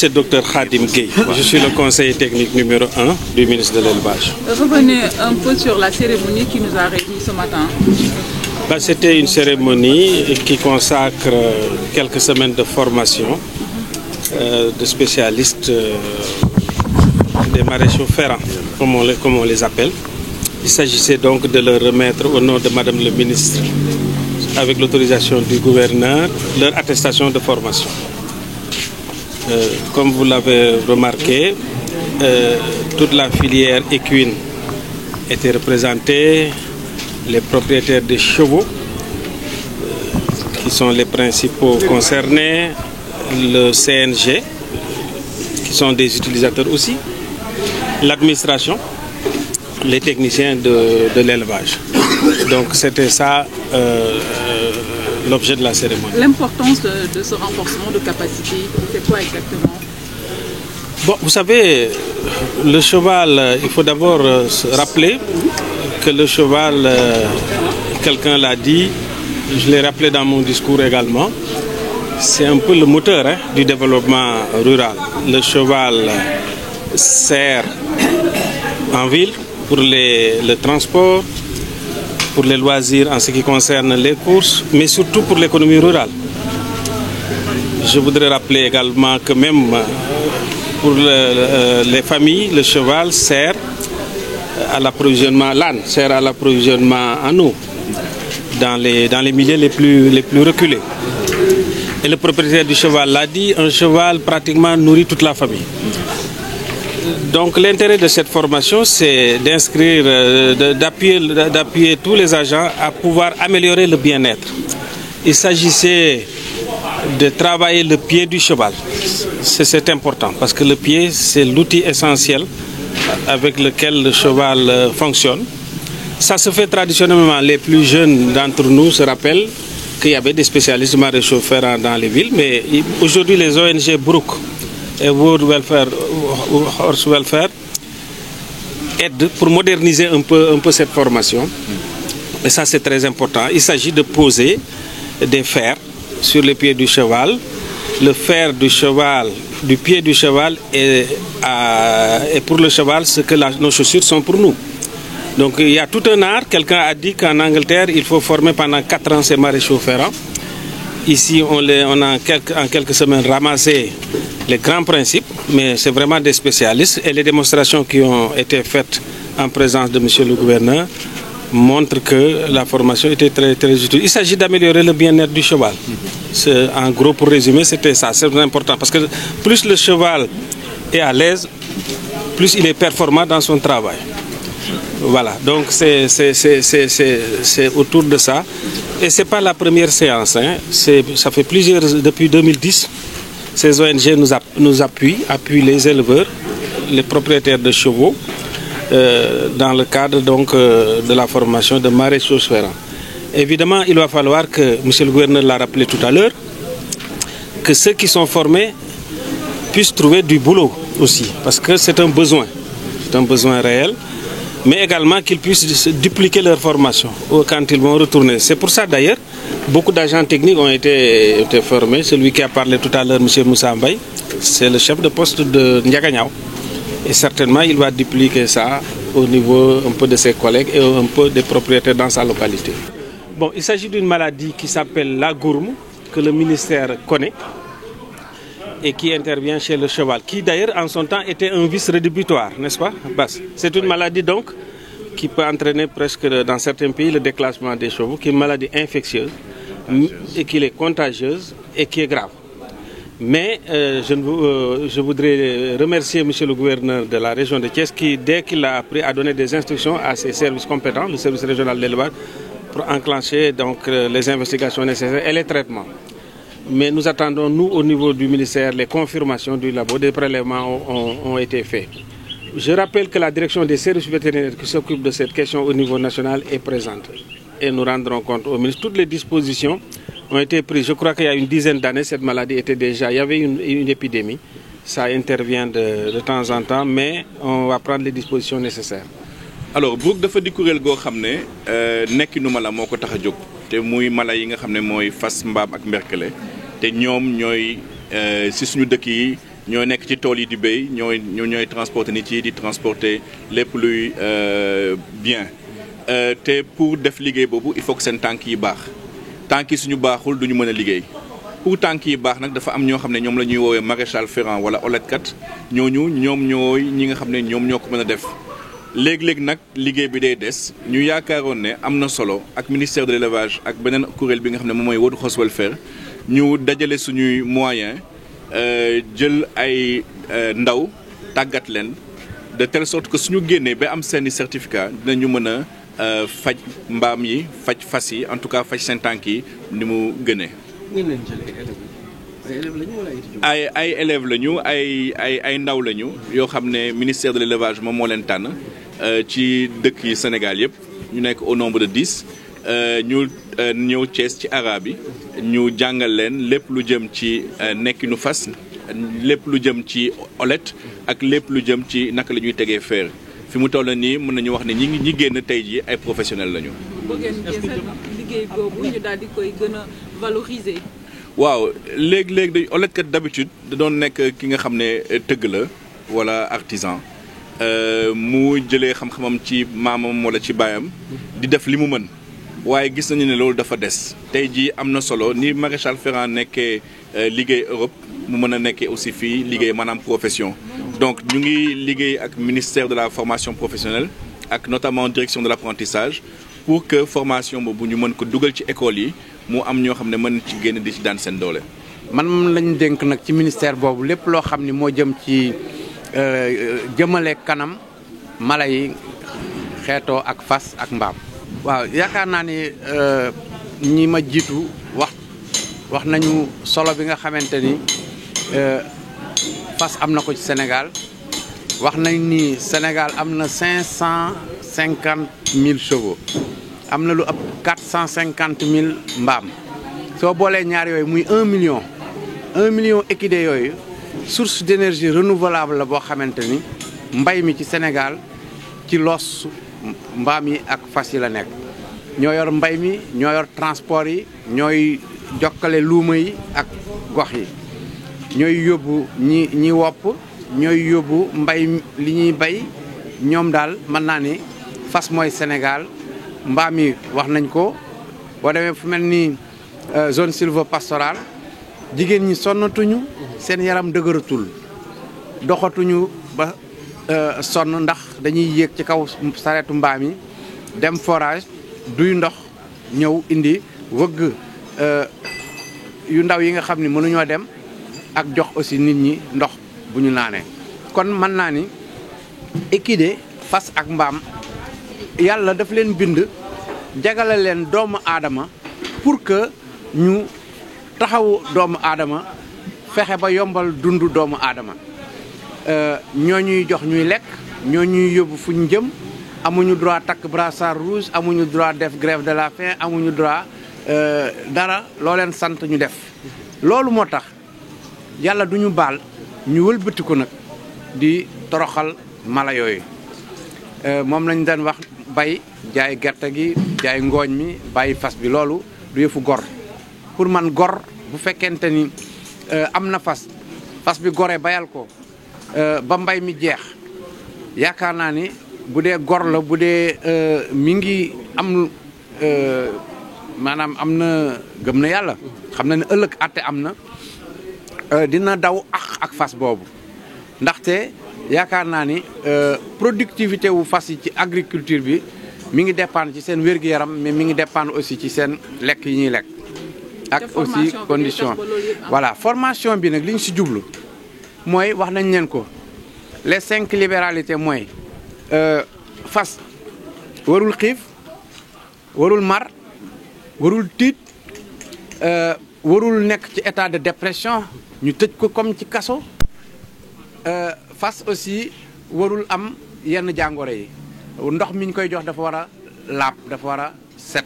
C'est le Dr Khadim Gueye. Je suis le conseiller technique numéro 1 du ministre de l'Élevage. Revenez un peu sur la cérémonie qui nous a réunis ce matin. C'était une cérémonie qui consacre quelques semaines de formation de spécialistes des maréchaux ferrants, comme on les appelle. Il s'agissait donc de leur remettre au nom de Madame le ministre, avec l'autorisation du gouverneur, leur attestation de formation. Comme vous l'avez remarqué, toute la filière équine était représentée, les propriétaires des chevaux, qui sont les principaux concernés, le CNG, qui sont des utilisateurs aussi, l'administration, les techniciens de l'élevage. Donc c'était ça l'objet de la cérémonie. L'importance de ce renforcement de capacité, c'est quoi exactement? Bon, vous savez, le cheval, il faut d'abord se rappeler que le cheval, quelqu'un l'a dit, je l'ai rappelé dans mon discours également, c'est un peu le moteur du développement rural. Le cheval sert en ville pour le transport, pour les loisirs en ce qui concerne les courses, mais surtout pour l'économie rurale. Je voudrais rappeler également que même pour les familles, le cheval sert à l'approvisionnement, l'âne sert à l'approvisionnement en eau dans les milieux les plus reculés. Et le propriétaire du cheval l'a dit, un cheval pratiquement nourrit toute la famille. Donc l'intérêt de cette formation, c'est d'inscrire, d'appuyer tous les agents à pouvoir améliorer le bien-être. Il s'agissait de travailler le pied du cheval. C'est important parce que le pied, c'est l'outil essentiel avec lequel le cheval fonctionne. Ça se fait traditionnellement. Les plus jeunes d'entre nous se rappellent qu'il y avait des spécialistes maréchaux ferrants dans les villes, mais aujourd'hui les ONG Brook et World Welfare, Horse Welfare aident pour moderniser un peu cette formation. Et ça c'est très important. Il s'agit de poser des fers sur les pieds du cheval. Le fer du cheval, du pied du cheval est pour le cheval ce que nos chaussures sont pour nous. Donc il y a tout un art. Quelqu'un a dit qu'en Angleterre, il faut former pendant 4 ans ces maréchaux ferrants. Ici, on a en quelques semaines ramassé les grands principes, mais c'est vraiment des spécialistes. Et les démonstrations qui ont été faites en présence de monsieur le gouverneur montrent que la formation était très, très utile. Il s'agit d'améliorer le bien-être du cheval. En gros, pour résumer, c'était ça. C'est important parce que plus le cheval est à l'aise, plus il est performant dans son travail. Voilà, donc c'est autour de ça. Et ce n'est pas la première séance. Ça fait depuis 2010, ces ONG nous appuient les éleveurs, les propriétaires de chevaux, dans le cadre donc, de la formation de maréchaux ferrants. Évidemment, il va falloir que, monsieur le gouverneur l'a rappelé tout à l'heure, que ceux qui sont formés puissent trouver du boulot aussi, parce que c'est un besoin réel, mais également qu'ils puissent dupliquer leur formation quand ils vont retourner. C'est pour ça d'ailleurs, beaucoup d'agents techniques ont été formés. Celui qui a parlé tout à l'heure, M. Moussa Mbaye, c'est le chef de poste de Ndiaganyao. Et certainement, il va dupliquer ça au niveau un peu de ses collègues et un peu des propriétaires dans sa localité. Bon, il s'agit d'une maladie qui s'appelle la gourme, que le ministère connaît et qui intervient chez le cheval, qui d'ailleurs en son temps était un vice rédhibitoire, n'est-ce pas, Bass? C'est une maladie donc qui peut entraîner presque dans certains pays le déclassement des chevaux, qui est une maladie infectieuse et qui est contagieuse et qui est grave. Mais je voudrais remercier monsieur le gouverneur de la région de Thiès qui, dès qu'il a appris, a donné des instructions à ses services compétents, le service régional de l'élevage, pour enclencher donc, les investigations nécessaires et les traitements. Mais nous attendons, nous, au niveau du ministère, les confirmations du labo. Des prélèvements ont été faits. Je rappelle que la direction des services vétérinaires qui s'occupe de cette question au niveau national est présente. Et nous rendrons compte au ministre. Toutes les dispositions ont été prises. Je crois qu'il y a une dizaine d'années, cette maladie était déjà... Il y avait une épidémie. Ça intervient de temps en temps, mais on va prendre les dispositions nécessaires. Alors, Brook dafa di kuréel goo xam ne nekkinu mala moo ko tax a jóg te muy mala yi nga xam ne mooy fas mbaam ak mberkele te ñoom ñooy si suñu dëkk yi ñooy nekk ci tool yi di béy ñooy transporter nit yi di transporter lépp luy bien te pour def liggéey boobu il faut que seen tànk yi baax tànk yi suñu baaxul duñu mën a liggéey pour tànk yi baax nag dafa am ñoo xam ne ñoom la ñuy woowee maréchal ferrant wala oletkat ñooñu ñoom ñooy ñi nga xam ne ñoom ñoo ko mën a def léeg-léeg nag liggéey bi day des ñu yaakaaroon ne am na solo ak ministère de l'élevage ak beneen kuréel bi nga xam ne moom mooy World Horse Welfare ñu dajale suñuy moyens jël ay ndaw tàggat leen de telle sorte que suñu génnee ba am seeni certificat dinañu mën a faj mbaam yi faj fas yi en tout cas faj seen tànk yi ni mu gënee. ay élèves lañu ay ndaw lañu yoo xam ne ministère de l'élevage moom moo leen tànn ci dëkk yi Sénégal yëpp ñu nekk au nombre de 10 ñu ñëw Thiès ci arabe yi ñu jàngal leen lépp lu jëm ci nekkinu fas lépp lu jëm ci olet ak lépp lu jëm ci naka la ñuy tegee fer fi mu toll nii mën nañu wax ne ñi génn tey jii ay professionnels lañu. bu ngeen liggéey boobu ñu daal di koy gën a valoriser. waaw léegi day oletkat d'habitude da doon nekk ki nga xam ne tëgg la wala artisan mu jëlee xam-xamam ci maamam wala ci baayam di def li mu mën waaye gis nañu ne loolu dafa des tey jii am na solo ni maréchal ferrant nekkee liggéey Europe mu mën a nekkee aussi fii liggéey maanaam profession donc ñu ngi liggéey ak ministère de la formation professionnelle ak notamment direction de l'apprentissage pour que formation boobu ñu mën ko dugal ci école yi mu am ñoo xam ne mën ci génn di ci daan seen doole. man lañ dénk nag ci ministère boobu lépp loo xam ni moo jëm ci jëmale kanam mala yi xeetoo ak fas ak mbaam. waaw yaakaar naa ni ñi ma jiitu wax nañu solo bi nga xamante ni fas am na ko ci Sénégal wax nañ ni Sénégal am na 550 000 chevaux. am na lu ëpp 450 000 mbaam soo boolee ñaar yooyu muy 1 million équidés yooyu source d'énergie renouvelable la boo xamante ni mbay mi ci Sénégal ci loos mbaam yi ak fas yi la nekk ñoo yor mbay mi ñoo yor transport yi ñooy jokkale luuma yi ak gox yi ñooy yóbbu ñi wopp ñooy yóbbu mbay li ñuy bay ñoom daal mën naa ni fas mooy Sénégal mbaam yi wax nañ ko boo demee fu mel ni zone sylvopastorale jigéen ñi sonnatuñu seen yaram dëgëratul doxatuñu ba sonn ndax dañuy yéeg ci kaw sareetu mbaam yi dem forage duy ndox ñëw indi wëgg yu ndaw yi nga xam ni mënuñoo dem ak jox aussi nit ñi ndox bu ñu naanee kon mën naa ni équidé fas ak mbaam yàlla daf leen bind jagale leen doomu aadama pour que ñu taxawu doomu aadama fexe ba yombal dundu doomu aadama ñoo ñuy jox ñuy lekk ñoo ñuy yóbbu fu ñu jëm amuñu droit takk brassard rouge amuñu droit def grève de la faim amuñu droit dara loo leen sant ñu def loolu moo tax yàlla duñu baal ñu wëlbati ko nag di toroxal mala yooyu moom lañ daan wax bay jaay gerte gi jaay ngooñ mi bàyyi fas bi loolu du yëfu gor pour man gor bu fekkente ni am na fas bi gore bayal ko ba mbay mi jeex yaakaar naa ni bu dee gor la bu dee mi ngi am maanaam am na gëm na yàlla xam na ne ëllëg àtte am na dina daw ak fas boobu ndaxte yaakaar naa ni productivité wu fas yi ci agriculture bi mi ngi dépendre ci seen wér-gu-yaram mais mi ngi dépendre aussi ci seen lekk yi ñuy lekk ak aussi condition voilà formation bi nag li ñu si jublu mooy wax nañ leen ko les 5 libéralités mooy fas warul xiif warul mar warul tiit warul nekk ci état de dépression ñu tëj ko comme ci kaso fas aussi warul am yenn jàngoro yi ndox mi ñu koy jox dafa war a laab dafa war a set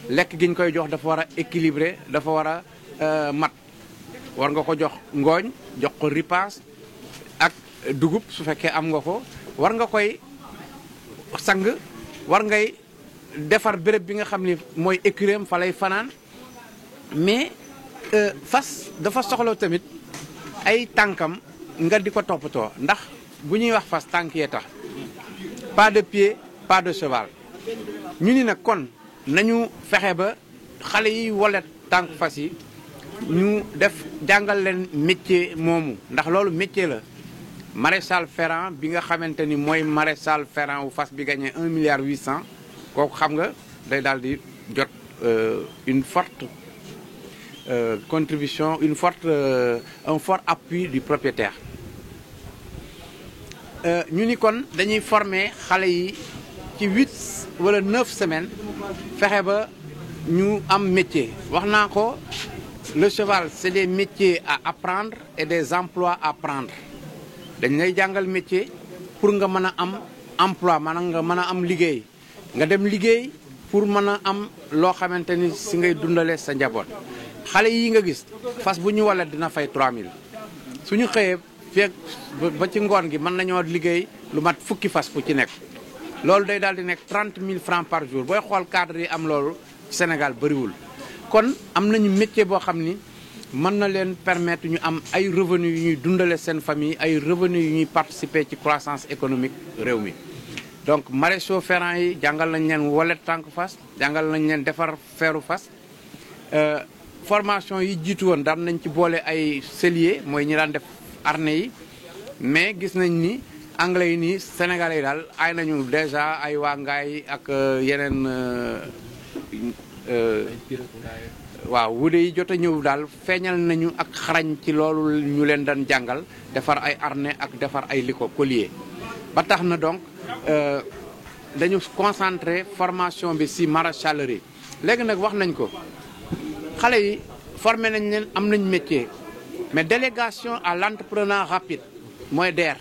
lekk gi ñu koy jox dafa war a équilibré dafa war a mat war nga ko jox ngooñ jox ko ripaas ak dugub su fekkee am nga ko war nga koy sang war ngay defar béréb bi nga xam ni mooy écurie fa lay fanaan mais fas dafa soxla tamit ay tànkam nga di ko toppatoo ndax bu ñuy wax fas tànk yee tax pas de pied pas de cheval ñu ni nag kon nañu fexe ba xale yi wolet tànk fas yi ñu def jàngal leen métier moomu ndax loolu métier la maréchal ferrant bi nga xamante ni mooy maréchal ferrant wu fas bi gagné 1,8 milliard kooku xam nga day daal di jot une forte contribution un fort appui du propriétaire ñu ni kon dañuy former xale yi ci 8 wala 9 semaines fexe ba ñu am métier wax naa ko le cheval c'est des métiers à apprendre et des emplois à prendre dañ lay jàngal métier pour nga mën a am emploi maanaam nga mën a am liggéey nga dem liggéey pour mën a am loo xamante ni si ngay dundale sa njaboot xale yi nga gis fas bu ñu wala dina fay 3000 suñu xëyee feeg ba ci ngoon gi mën nañoo liggéey lu mat fukki fas fu ci nekk loolu day daal di nekk 30 000 francs par jour booy xool cadre yi am loolu Sénégal bëriwul kon am nañu métier boo xam ni mën na leen permettre ñu am ay revenus yu ñuy dundale seen famille ay revenus yu ñuy participer ci croissance économique réew mi donc maréchaux ferrants yi jàngal nañ leen wolet tànk fas jàngal nañ leen defar feeru fas formation yi jiitu woon daan nañ ci boole ay sellier mooy ñi daan def harnais yi mais gis nañ ni anglais yi nii sénégalais yi daal ay nañu déjà ay waa ngaay ak yeneen waaw wude yi jot a ñëw daal feeñal nañu ak xarañ ci loolu ñu leen daan jàngal defar ay harnais ak defar ay collier ba tax na donc dañu concentré formation bi ci maréchalerie léegi nag wax nañ ko xale yi formé nañ leen am nañ métier mais délégation à l'entrepreneuriat rapide mooy DER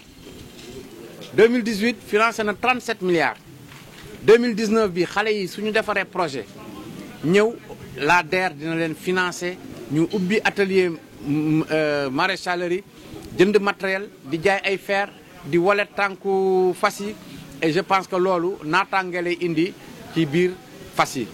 2018 financé na 37 milliards 2019 bi xale yi suñu defaree projet ñëw la DER dina leen financer ñu ubbi atelier maréchalerie jënd matériel di jaay ay fer di wolet tànku fas yi et je pense que loolu naataange lay indi ci biir fas yi